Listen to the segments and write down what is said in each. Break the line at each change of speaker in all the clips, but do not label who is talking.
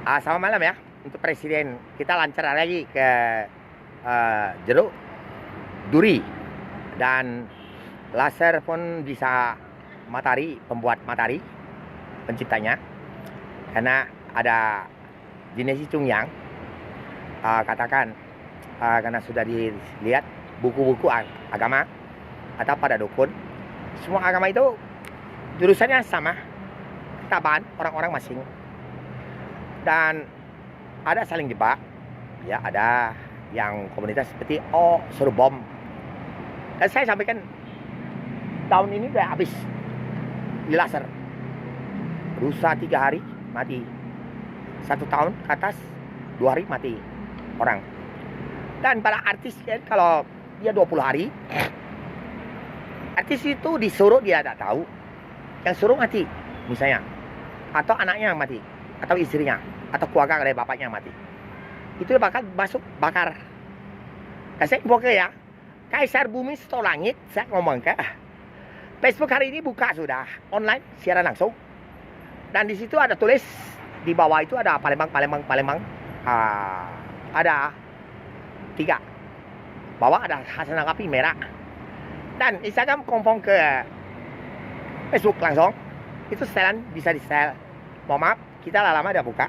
Selamat malam ya untuk Presiden. Kita lancar lagi ke jeruk, duri, dan laser pun bisa matahari, pembuat matahari, penciptanya. Karena ada jenis Chung yang katakan karena sudah dilihat buku-buku agama atau pada dukun, semua agama itu jurusannya sama, tambahan orang-orang masing. Dan ada saling jebak, ya ada yang komunitas seperti suruh bom. Dan saya sampaikan tahun ini udah habis di laser. Rusa 3 hari mati, 1 tahun ke atas 2 hari mati orang. Dan pada artis kan, kalau dia 20 hari, artis itu disuruh dia tak tahu, yang suruh mati misalnya, atau anaknya yang mati, atau istrinya, atau keluarga dari bapaknya yang mati, itu bakal masuk bakar. Dan saya info ke ya, Kaisar Bumi Setor Langit, saya ngomong ke Facebook hari ini buka sudah online siaran langsung, dan di situ ada tulis di bawah itu ada Palembang, ada 3, bawah ada Hasanah Kapi merah, dan Instagram kompong ke Facebook langsung, itu setelan bisa di sel. Mohon maaf, kita lama udah buka,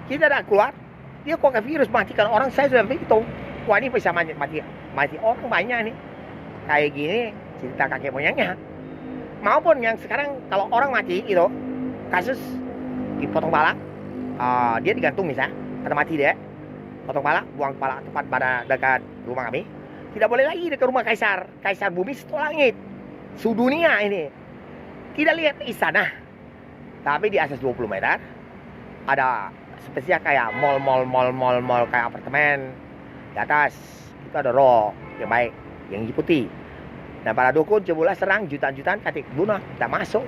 kita udah keluar, dia kok virus matikan orang. Saya sudah hitung, wah ini bisa mati orang banyak nih. Kayak gini cerita kakek moyangnya. Maupun yang sekarang kalau orang mati itu, kasus dipotong kepala, dia digantung misalnya, ada mati dia, potong kepala, buang kepala tepat pada dekat rumah kami. Tidak boleh lagi dekat rumah Kaisar Bumi Setor Langit, sudunia ini. Tidak lihat istana, tapi di atas 20 meter ada spesial kayak mall kayak apartemen. Di atas itu ada roh yang baik, yang hijau putih. Dan para dukun cobalah serang jutaan katik bunuh, tidak masuk.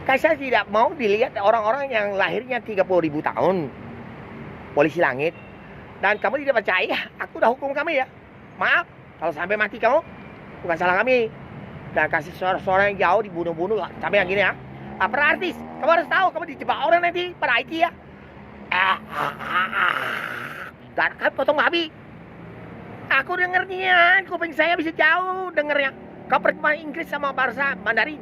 Kaisar tidak mau dilihat orang-orang yang lahirnya 30.000 tahun, polisi langit. Dan kamu tidak percaya, aku udah hukum kamu ya. Maaf, kalau sampai mati kamu, bukan salah kami. Dan kasih suara-suara yang jauh dibunuh-bunuh sampai yang gini ya. Para artis, kamu harus tahu, kamu dijebak orang nanti pada IT ya. Dan kan potong babi. Aku dengernya, kuping saya bisa jauh dengernya. Kau pergi Inggris sama bahasa Mandarin.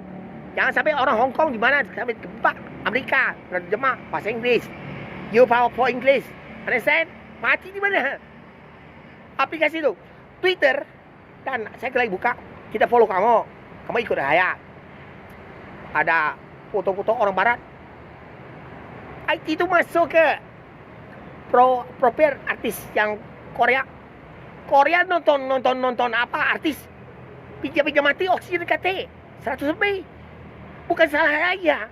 Jangan sampai orang Hong Kong gimana sampai kebak Amerika terjemah bahasa Inggris. You power for English, understand? Mati di mana? Aplikasi itu Twitter, dan saya lagi buka, kita follow kamu ikut saya. Ada foto-foto orang barat. IT itu masuk ke profil artis yang Korea nonton apa artis pinjam mati oksigen KT 100 lebih. Bukan salah saya,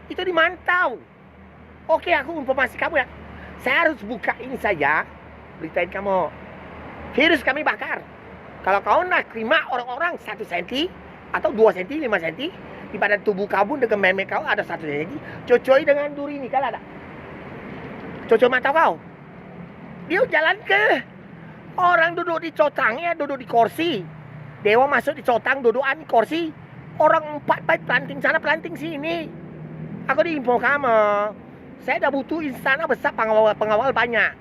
itu dimantau. Oke, aku informasi kamu ya. Saya harus buka ini saja, beritain kamu. Virus kami bakar. Kalau kau nak terima orang-orang 1 cm atau 2 cm, 5 cm di badan tubuh kamu dengan meme kau ada 1 cm, cocoi dengan duri ini kalau ada. Cocok mata kau. Dia jalan ke orang duduk di cotangnya, duduk di kursi. Dewa masuk di cotang, dudukan di kursi. Orang 4 baik planting sana, planting sini. Aku diinfo kamu. Saya udah butuh istana besar, pengawal banyak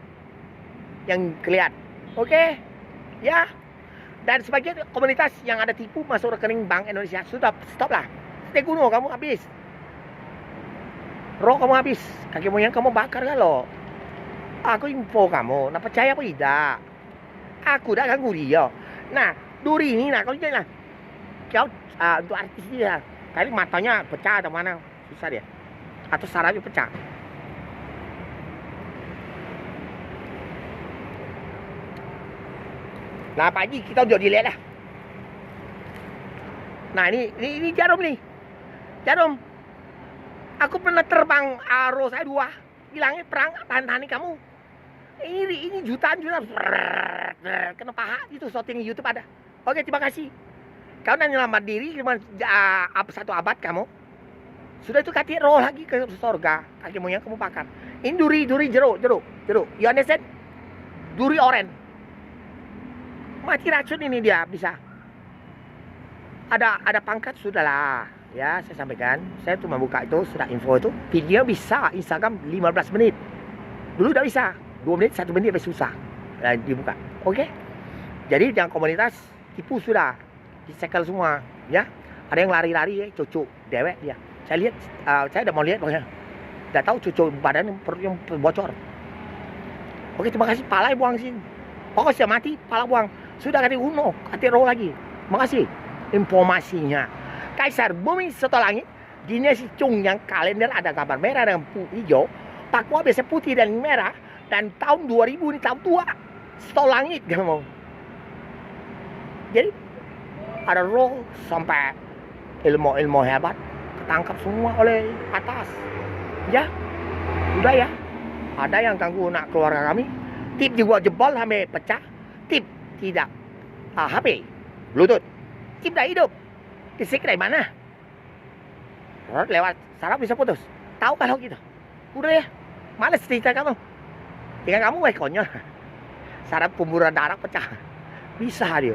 yang kelihatan. Oke? Ya. Dan sebagian komunitas yang ada tipu masuk rekening Bank Indonesia, sudah stop lah. Stay kuno kamu habis. Roh kamu habis. Kaki moyang kamu bakar kan lo. Aku info kamu, nak percaya apa tidak? Aku dah ganggu dia. Nah, duri ini nah, kalau dia lah, kau untuk artis dia, kali matanya pecah atau mana, susah dia, atau sarafnya pecah. Nah, Pak Haji, kita udah dilihat lah. Nah, ini jarum nih, jarum. Aku pernah terbang aro saya 2 di langit perang tahan-tahani kamu. Ini jutaan kena paha itu, shooting YouTube ada. Oke, terima kasih. Kau udah nyelamat diri cuma 1 abad kamu. Sudah itu kaki roh lagi ke surga. Kaki moyang kamu bakar. Ini duri jeruk. You understand? Duri oren. Mati racun ini dia bisa. Ada pangkat sudahlah. Ya, saya sampaikan. Saya cuma buka itu, sudah info itu. Video bisa Instagram 15 menit. Dulu udah bisa, 2 menit, 1 menit lebih susah dibuka. Oke? Jadi yang komunitas tipu sudah, dicekel semua, ya. Ada yang lari-lari, cucu, dewek dia. Saya lihat, saya udah mau lihat pokoknya. Udah tahu cucu badan perut yang bocor. Oke, terima kasih. Pala buang sini. Pokoknya mati, pala buang. Sudah kati Uno, kati roll lagi. Makasih informasinya. Kaisar Bumi Soto Langit, dinasti Chung yang kalender ada gambar merah dan hijau. Papua biasa putih dan merah. Dan tahun 2000 ini tahun tua. Soto Langit kamu. Jadi ada roll sampai ilmu hebat ketangkap semua oleh atas. Ya, udah ya. Ada yang ganggu nak keluarga kami. Tip juga jebol sampai pecah. Tip tidak HP, Bluetooth. Tip dah hidup. Listrik dari mana? Lewat saraf bisa putus. Tahu kalau gitu. Udah ya. Males cerita kamu. Tinggal kamu konyol. Saraf pemburuan darah pecah. Bisa dia.